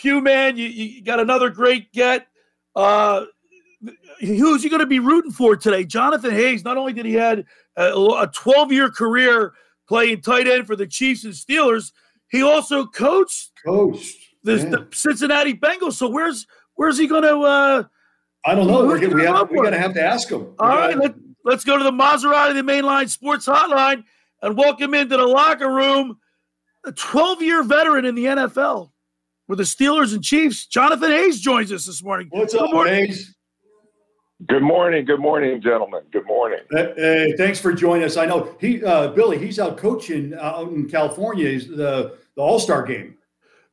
Q, man, you got another great get. Who's he going to be rooting for today? Jonathan Hayes, not only did he had a 12-year career playing tight end for the Chiefs and Steelers, he also coached the Cincinnati Bengals. So where's he going to I don't know. We're going to have to ask him. All right, let's go to the Maserati, the Mainline Sports Hotline, and welcome into the locker room a 12-year veteran in the NFL with the Steelers and Chiefs. Jonathan Hayes joins us this morning. What's up, Hayes? Good morning, gentlemen. Good morning. Hey, thanks for joining us. I know Billy. He's out coaching out in California. He's the All-Star game.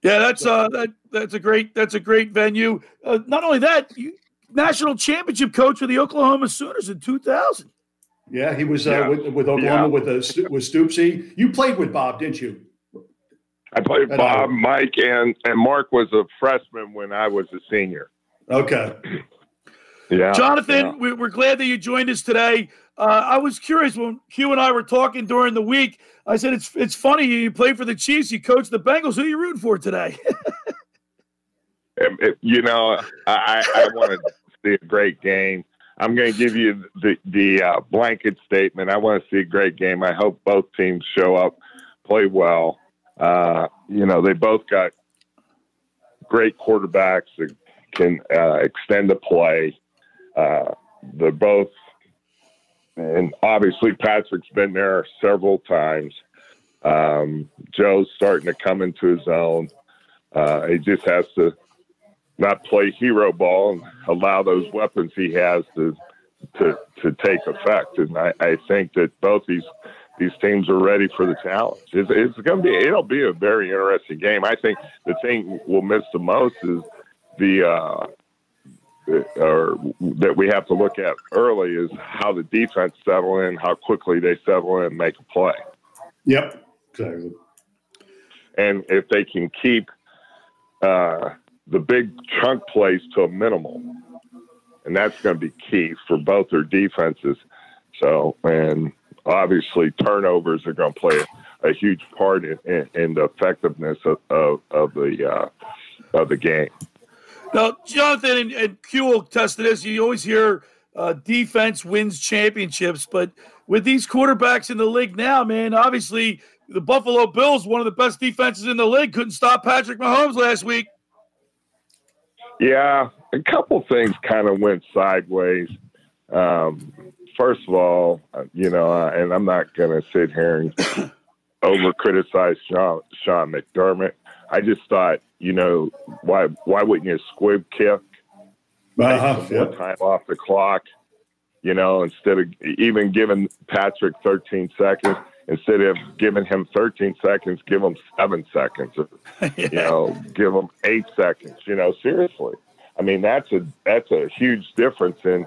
Yeah, that's a great venue. Not only that, national championship coach for the Oklahoma Sooners in 2000. Yeah, he was with Oklahoma with Stoopsy. You played with Bob, didn't you? I played with Bob, Mike, and Mark was a freshman when I was a senior. Okay. Yeah, Jonathan, we're glad that you joined us today. I was curious when Q and I were talking during the week. I said it's funny you play for the Chiefs, you coach the Bengals. Who are you rooting for today? I want to see a great game. I'm going to give you the blanket statement. I want to see a great game. I hope both teams show up, play well. They both got great quarterbacks that can extend the play. They're both, and obviously Patrick's been there several times. Joe's starting to come into his own. He just has to not play hero ball and allow those weapons he has to take effect. And I think that both these teams are ready for the challenge. It'll be a very interesting game. I think the thing we'll miss the most is that we have to look at early is how the defense settle in, how quickly they settle in and make a play. Yep, exactly. And if they can keep the big chunk plays to a minimum, and that's going to be key for both their defenses. So, and obviously turnovers are going to play a huge part in the effectiveness of the game. Now, Jonathan and Q will test this. You always hear defense wins championships, but with these quarterbacks in the league now, man, obviously the Buffalo Bills, one of the best defenses in the league, couldn't stop Patrick Mahomes last week. Yeah, a couple things kind of went sideways. First of all, and I'm not going to sit here and over-criticize Sean McDermott. I just thought, why wouldn't you squib kick? More time off the clock, instead of even giving Patrick 13 seconds, instead of giving him 13 seconds, give him 7 seconds, give him 8 seconds, seriously. I mean, that's a huge difference in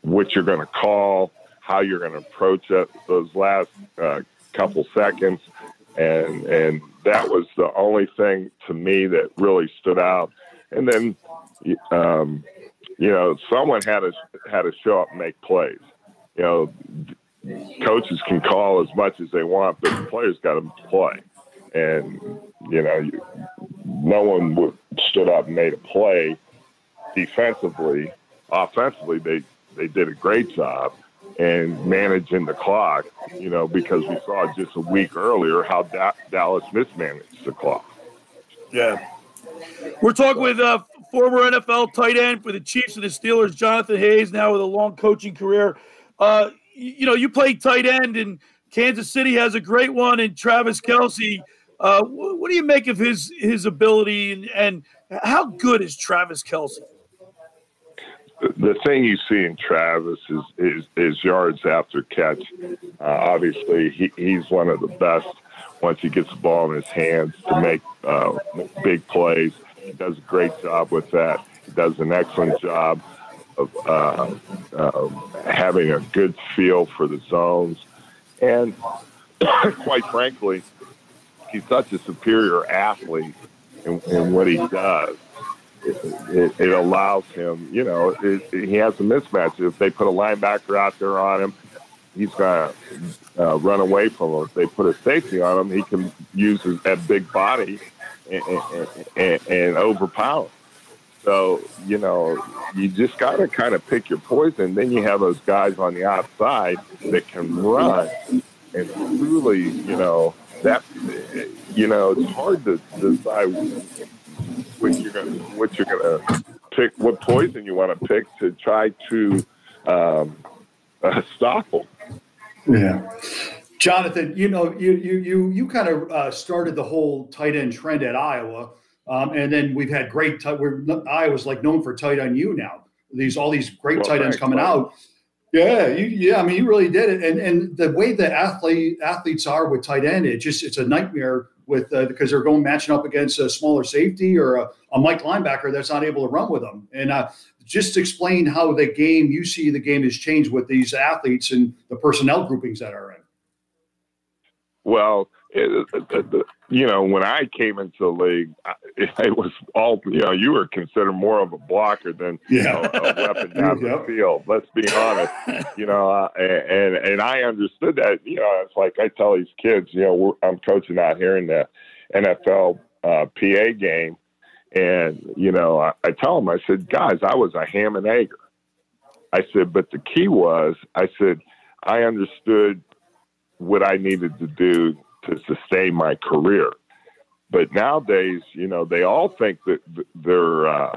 what you're going to call, how you're going to approach those last couple seconds. And that was the only thing to me that really stood out. And then, someone had to show up and make plays. Coaches can call as much as they want, but the players got to play. And, no one stood up and made a play defensively. Offensively, they did a great job. And managing the clock, because we saw just a week earlier how Dallas mismanaged the clock. Yeah. We're talking with former NFL tight end for the Chiefs and the Steelers, Jonathan Hayes, now with a long coaching career. You played tight end, and Kansas City has a great one in Travis Kelce. What do you make of his ability, and how good is Travis Kelce? The thing you see in Travis is yards after catch. Obviously, he's one of the best once he gets the ball in his hands to make big plays. He does a great job with that. He does an excellent job of having a good feel for the zones. And quite frankly, he's such a superior athlete in what he does. It allows him, he has a mismatch. If they put a linebacker out there on him, he's going to run away from him. If they put a safety on him, he can use that big body and overpower. So, you just got to kind of pick your poison. Then you have those guys on the outside that can run and truly, it's hard to decide what you're gonna pick, what poison you want to pick to try to stop them. Yeah. Jonathan, you kind of started the whole tight end trend at Iowa, and then we've had great. Iowa's like known for tight end U now. All these great tight ends coming out. Yeah, I mean, you really did it, and the way the athletes are with tight end, it's a nightmare with because they're matching up against a smaller safety or a Mike linebacker that's not able to run with them. And just explain how you see the game has changed with these athletes and the personnel groupings that are in. Well, when I came into the league, it was all, you were considered more of a blocker than a weapon down the field. Let's be honest, and I understood that. It's like I tell these kids, I'm coaching out here in the NFL PA game, and I tell them, I said, guys, I was a ham and egger. I said, but the key was, I said, I understood what I needed to do to sustain my career. But nowadays, they all think that they're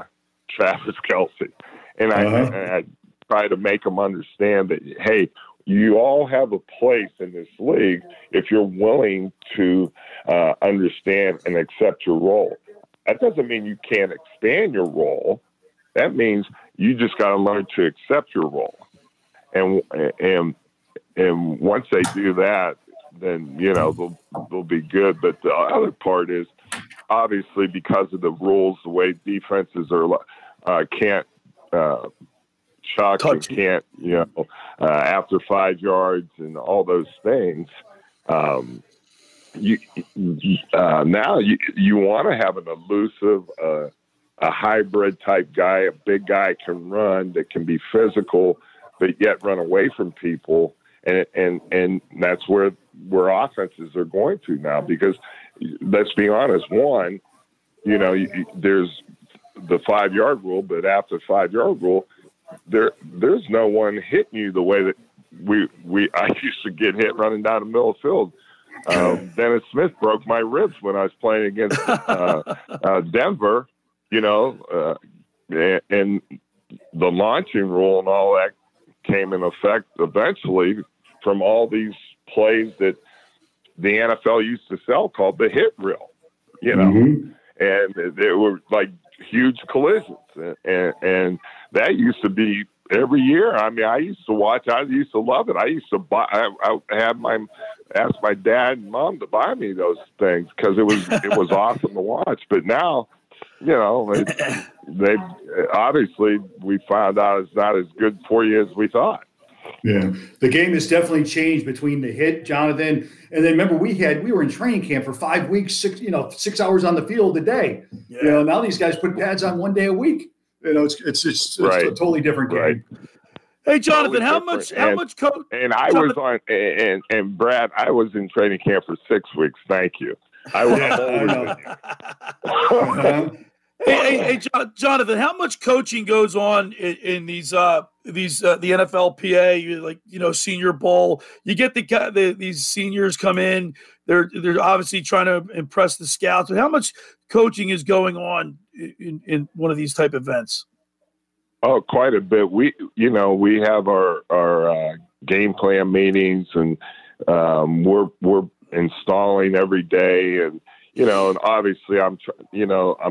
Travis Kelce. And I try to make them understand that, hey, you all have a place in this league if you're willing to understand and accept your role. That doesn't mean you can't expand your role. That means you just got to learn to accept your role. And once they do that, then, they'll be good. But the other part is obviously because of the rules, the way defenses are can't chuck and can't, after 5 yards and all those things. Now you want to have an elusive, a hybrid type guy, a big guy can run, that can be physical, but yet run away from people. And that's where offenses are going to now, because let's be honest, one, there's the 5 yard rule, but after 5 yard rule, there's no one hitting you the way that I used to get hit running down the middle of the field. Dennis Smith broke my ribs when I was playing against Denver, and the launching rule and all that came in effect eventually from all these plays that the NFL used to sell called the hit reel, and they were like huge collisions. And that used to be every year. I mean, I used to watch, I used to love it. I used to buy, I asked my dad and mom to buy me those things because it was awesome to watch. But now, they obviously we found out it's not as good for you as we thought. Yeah, the game has definitely changed between the hit, Jonathan, and then remember we were in training camp for 5 weeks, 6 hours on the field a day. Yeah. Now these guys put pads on 1 day a week. It's right. A totally different game. Right. Hey, Jonathan, how much coach? And I was on, and Brad, I was in training camp for 6 weeks. Thank you. I was. Hey, Jonathan, how much coaching goes on in these the NFLPA, Senior Bowl? You get these seniors come in. They're obviously trying to impress the scouts. But how much coaching is going on in one of these type events? Oh, quite a bit. We have our game plan meetings, and we're installing every day, and and obviously I'm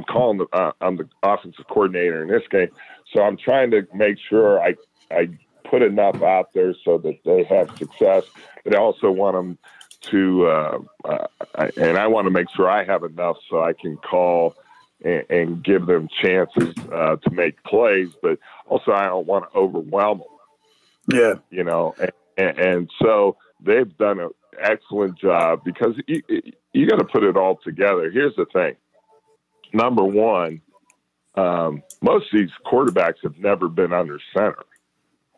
calling I'm the offensive coordinator in this game, so I'm trying to make sure I put enough out there so that they have success. But I also want them to, and I want to make sure I have enough so I can call and give them chances to make plays. But also I don't want to overwhelm them. Yeah, and so they've done an excellent job because you got to put it all together. Here's the thing. Number one, most of these quarterbacks have never been under center.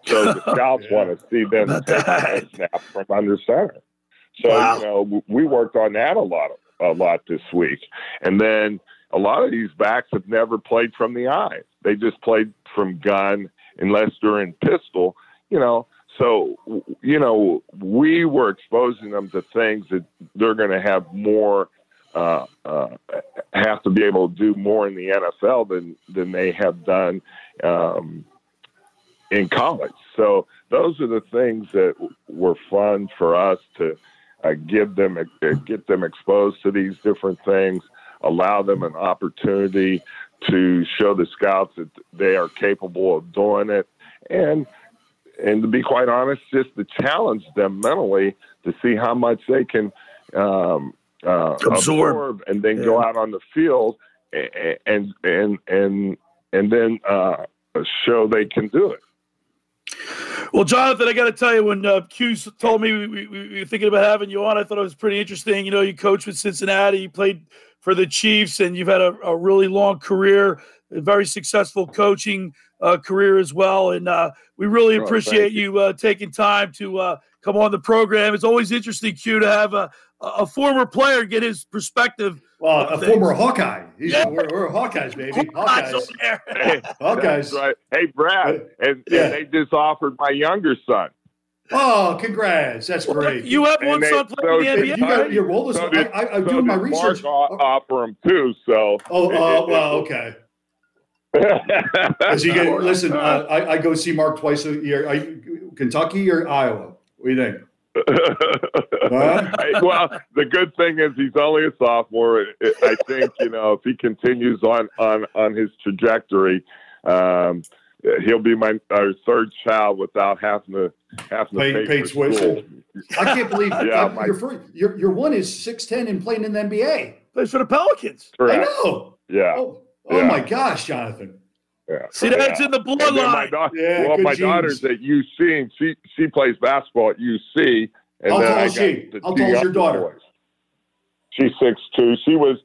So the scouts want to see them take a snap from under center. So, we worked on that a lot. a lot this week. And then a lot of these backs have never played from the eye. They just played from gun unless they're in pistol, So, we were exposing them to things that they're going to have more, have to be able to do more in the NFL than they have done in college. So those are the things that were fun for us to get them exposed to these different things, allow them an opportunity to show the scouts that they are capable of doing it. And to be quite honest, just to challenge them mentally to see how much they can absorb and then go out on the field and then show they can do it. Well, Jonathan, I got to tell you, when Q told me we were thinking about having you on, I thought it was pretty interesting. You coached with Cincinnati, you played for the Chiefs, and you've had a really long career, a very successful coaching career as well. And we really appreciate you taking time to come on the program. It's always interesting, Q, to have a former player get his perspective. Well, a former Hawkeye. We're Hawkeyes, baby. Hawkeyes. Hey, Hawkeyes. That's right. Hey, Brad, and they just offered my younger son. Oh, congrats. That's great. You have one son playing in the NBA. Your oldest one. I'm doing my research. Mark offer him too, so. Well, okay. Listen, I go see Mark twice a year. Kentucky or Iowa? What do you think? Well, the good thing is he's only a sophomore. I think if he continues on his trajectory, he'll be our third child without having to pay for school. I can't believe your one is 6'10" and playing in the NBA. Plays for the Pelicans. Correct. I know. Yeah. Oh my gosh, Jonathan. Yeah. See, that's in the bloodline. My daughter's at UC, and she plays basketball at UC. And How tall is she? How tall is your daughter? Boys. She's 6'2". She was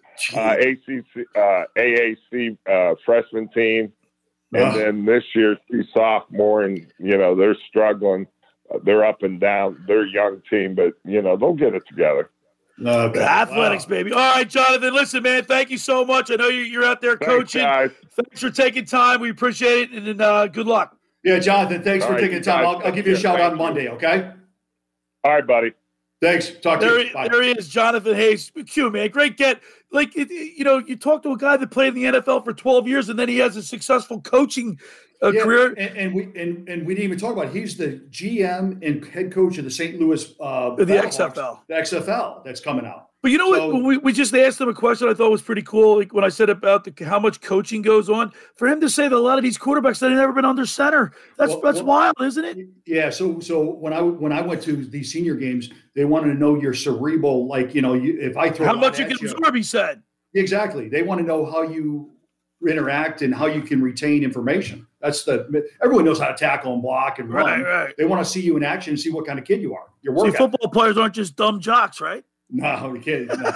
AAC freshman team. And then this year she's sophomore, and, they're struggling. They're up and down. They're a young team, but, they'll get it together. Okay. Athletics, baby. All right, Jonathan, listen, man, thank you so much. I know you're out there coaching. Thanks for taking time. We appreciate it, and good luck. Yeah, Jonathan, thanks for taking time. I'll give you a shout on Monday, okay? All right, buddy. Thanks. Talk to you. There he is, Jonathan Hayes. Q, man, great get. You talk to a guy that played in the NFL for 12 years, and then he has a successful coaching career. And we didn't even talk about it. He's the GM and head coach of the St. Louis the XFL. The XFL that's coming out. But what? We just asked him a question I thought was pretty cool. Like when I said about how much coaching goes on, for him to say that a lot of these quarterbacks that have never been under center, that's wild, isn't it? Yeah. So when I went to these senior games, they wanted to know your cerebral, if I throw how much you can absorb. He said exactly. They want to know how you interact and how you can retain information. Everyone knows how to tackle and block and run. Right. They want to see you in action and see what kind of kid you are. Your work. See, football players aren't just dumb jocks, right? No, we can't. No.